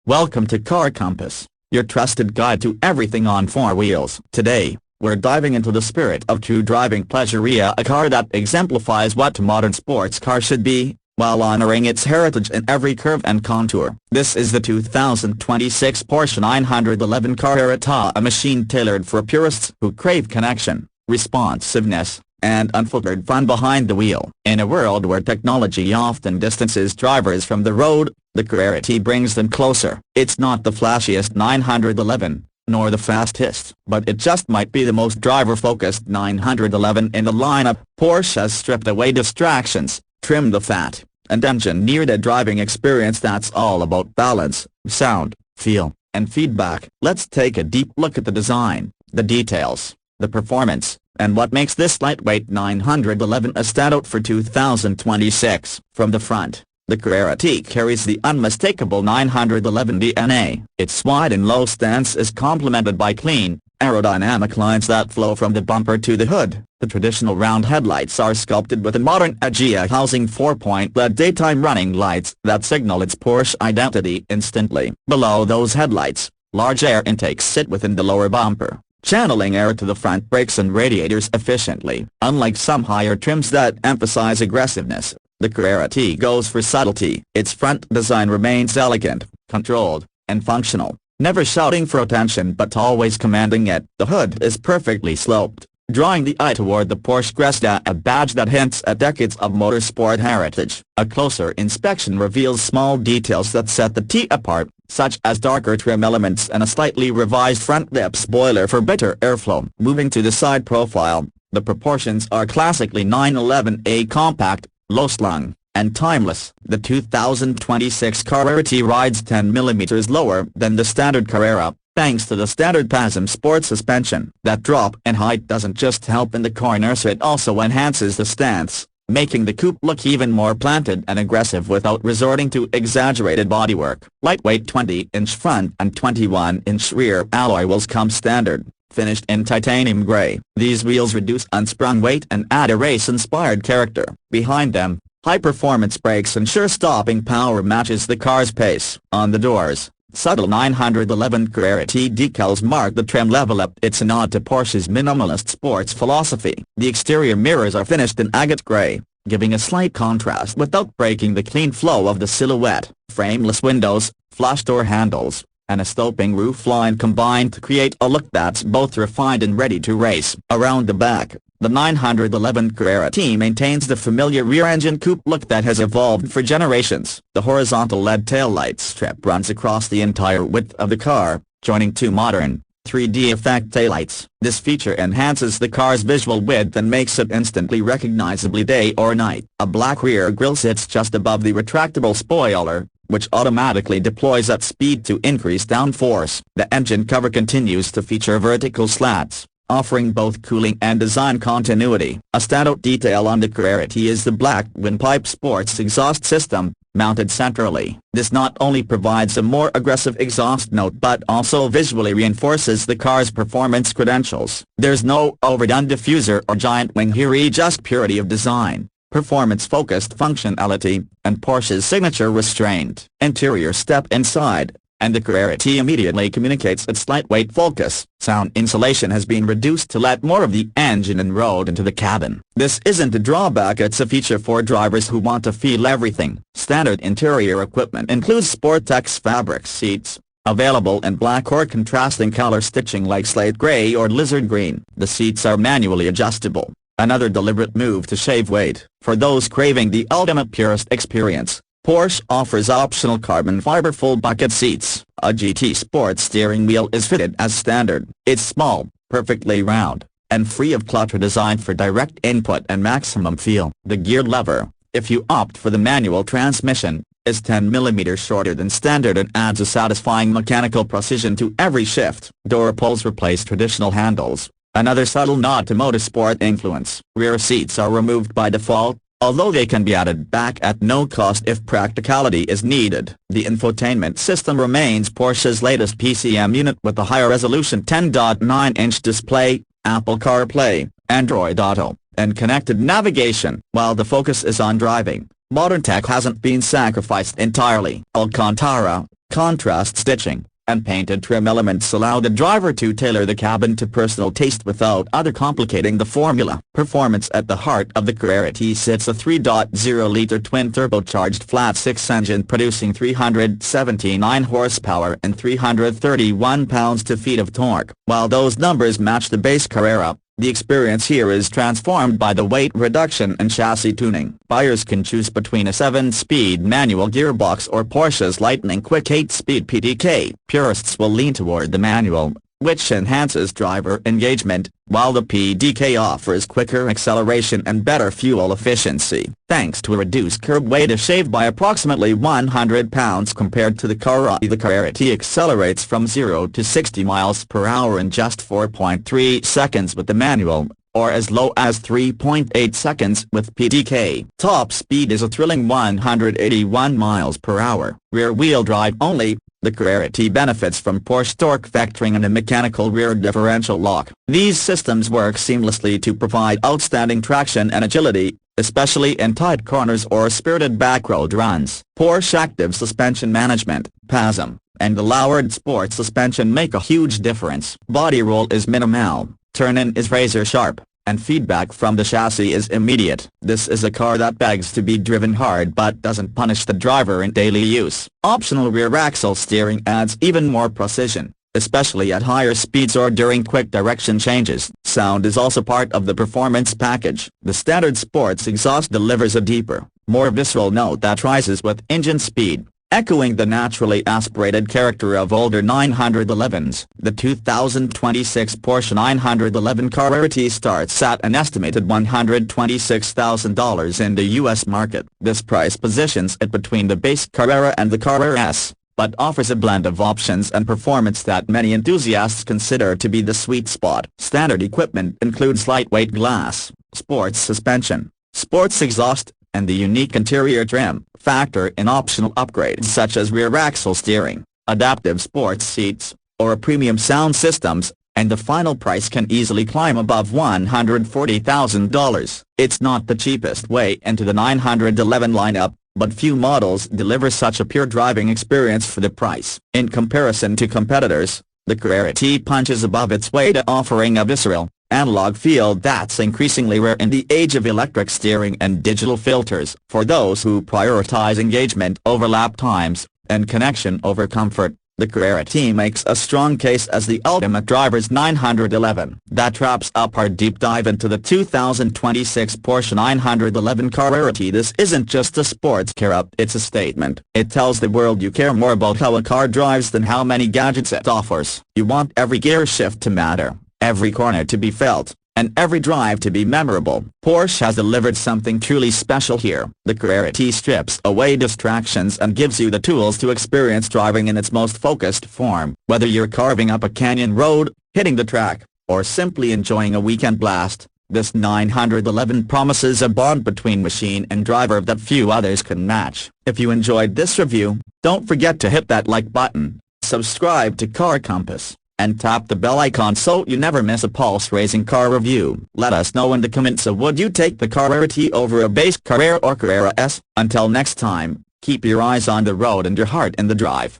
Welcome to Car Compass, your trusted guide to everything on four wheels. Today, we're diving into the spirit of true driving pleasure, a car that exemplifies what a modern sports car should be, while honoring its heritage in every curve and contour. This is the 2026 Porsche 911 Carrera T, a machine tailored for purists who crave connection, responsiveness, and unfiltered fun behind the wheel. In a world where technology often distances drivers from the road, the Carrera T brings them closer. It's not the flashiest 911, nor the fastest, but it just might be the most driver-focused 911 in the lineup. Porsche has stripped away distractions, trimmed the fat, and engineered a driving experience that's all about balance, sound, feel, and feedback. Let's take a deep look at the design, the details, the performance, and what makes this lightweight 911 a standout for 2026. From the front, the Carrera T carries the unmistakable 911 DNA. Its wide and low stance is complemented by clean, aerodynamic lines that flow from the bumper to the hood. The traditional round headlights are sculpted with a modern edge, housing 4-point LED daytime running lights that signal its Porsche identity instantly. Below those headlights, large air intakes sit within the lower bumper, channeling air to the front brakes and radiators efficiently. Unlike some higher trims that emphasize aggressiveness, the Carrera T goes for subtlety. Its front design remains elegant, controlled, and functional, never shouting for attention but always commanding it. The hood is perfectly sloped, drawing the eye toward the Porsche crest, a badge that hints at decades of motorsport heritage. A closer inspection reveals small details that set the T apart, such as darker trim elements and a slightly revised front lip spoiler for better airflow. Moving to the side profile, the proportions are classically 911A compact, low-slung, and timeless. The 2026 Carrera T rides 10 mm lower than the standard Carrera, thanks to the standard PASM Sport suspension. That drop in height doesn't just help in the car inertia, it also enhances the stance, making the coupe look even more planted and aggressive without resorting to exaggerated bodywork. Lightweight 20-inch front and 21-inch rear alloy wheels come standard, finished in titanium gray. These wheels reduce unsprung weight and add a race-inspired character. Behind them, high-performance brakes ensure stopping power matches the car's pace. On the doors, subtle 911 Carrera T decals mark the trim level up. It's a nod to Porsche's minimalist sports philosophy. The exterior mirrors are finished in agate gray, giving a slight contrast without breaking the clean flow of the silhouette. Frameless windows, flush door handles, and a sloping roofline combine to create a look that's both refined and ready to race. Around the back, the 911 Carrera T maintains the familiar rear-engine coupe look that has evolved for generations. The horizontal LED taillight strip runs across the entire width of the car, joining two modern, 3D effect taillights. This feature enhances the car's visual width and makes it instantly recognizably day or night. A black rear grille sits just above the retractable spoiler, which automatically deploys at speed to increase downforce. The engine cover continues to feature vertical slats, offering both cooling and design continuity. A standout detail on the Carrera T is the black windpipe sports exhaust system, mounted centrally. This not only provides a more aggressive exhaust note but also visually reinforces the car's performance credentials. There's no overdone diffuser or giant wing here, just purity of design, performance-focused functionality, and Porsche's signature restraint. Interior: step inside, and the Carrera T immediately communicates its lightweight focus. Sound insulation has been reduced to let more of the engine and road into the cabin. This isn't a drawback, it's a feature for drivers who want to feel everything. Standard interior equipment includes Sportex fabric seats, available in black or contrasting color stitching like slate gray or lizard green. The seats are manually adjustable, another deliberate move to shave weight. For those craving the ultimate purist experience, Porsche offers optional carbon fiber full bucket seats. A GT Sport steering wheel is fitted as standard. It's small, perfectly round, and free of clutter, designed for direct input and maximum feel. The gear lever, if you opt for the manual transmission, is 10 mm shorter than standard and adds a satisfying mechanical precision to every shift. Door pulls replace traditional handles, another subtle nod to motorsport influence. Rear seats are removed by default, although they can be added back at no cost if practicality is needed. The infotainment system remains Porsche's latest PCM unit with a higher resolution 10.9-inch display, Apple CarPlay, Android Auto, and connected navigation. While the focus is on driving, modern tech hasn't been sacrificed entirely. Alcantara, Contrast stitching and painted trim elements allow the driver to tailor the cabin to personal taste without complicating the formula. Performance: at the heart of the Carrera T sits a 3.0-liter twin-turbocharged flat-six engine producing 379 horsepower and 331 pounds-to-feet of torque. While those numbers match the base Carrera, the experience here is transformed by the weight reduction and chassis tuning. Buyers can choose between a 7-speed manual gearbox or Porsche's lightning-quick 8-speed PDK. Purists will lean toward the manual, which enhances driver engagement, while the PDK offers quicker acceleration and better fuel efficiency. Thanks to a reduced curb weight shaved by approximately 100 pounds compared to the Carrera, the Carrera T accelerates from 0 to 60 miles per hour in just 4.3 seconds with the manual, or as low as 3.8 seconds with PDK. Top speed is a thrilling 181 miles per hour. Rear-wheel drive only, the Carrera T benefits from Porsche torque vectoring and a mechanical rear differential lock. These systems work seamlessly to provide outstanding traction and agility, especially in tight corners or spirited backroad runs. Porsche Active Suspension Management, PASM, and the lowered sport suspension make a huge difference. Body roll is minimal, turn-in is razor-sharp, and feedback from the chassis is immediate. This is a car that begs to be driven hard but doesn't punish the driver in daily use. Optional rear axle steering adds even more precision, especially at higher speeds or during quick direction changes. Sound is also part of the performance package. The standard sports exhaust delivers a deeper, more visceral note that rises with engine speed, echoing the naturally aspirated character of older 911s. The 2026 Porsche 911 Carrera T starts at an estimated $126,000 in the U.S. market. This price positions it between the base Carrera and the Carrera S, but offers a blend of options and performance that many enthusiasts consider to be the sweet spot. Standard equipment includes lightweight glass, sports suspension, sports exhaust, and the unique interior trim. Factor in optional upgrades such as rear axle steering, adaptive sports seats, or premium sound systems, and the final price can easily climb above $140,000. It's not the cheapest way into the 911 lineup, but few models deliver such a pure driving experience for the price. In comparison to competitors, the Carrera T punches above its weight, offering a visceral, analog feel that's increasingly rare in the age of electric steering and digital filters. For those who prioritize engagement over lap times, and connection over comfort, the Carrera T makes a strong case as the ultimate driver's 911. That wraps up our deep dive into the 2026 Porsche 911 Carrera T. This isn't just a sports car, it's a statement. It tells the world you care more about how a car drives than how many gadgets it offers. You want every gear shift to matter, every corner to be felt, and every drive to be memorable. Porsche has delivered something truly special here. The Carrera T strips away distractions and gives you the tools to experience driving in its most focused form. Whether you're carving up a canyon road, hitting the track, or simply enjoying a weekend blast, this 911 promises a bond between machine and driver that few others can match. If you enjoyed this review, don't forget to hit that like button, subscribe to Car Compass, and tap the bell icon so you never miss a pulse-raising car review. Let us know in the comments, so would you take the Carrera T over a base Carrera or Carrera S? Until next time, keep your eyes on the road and your heart in the drive.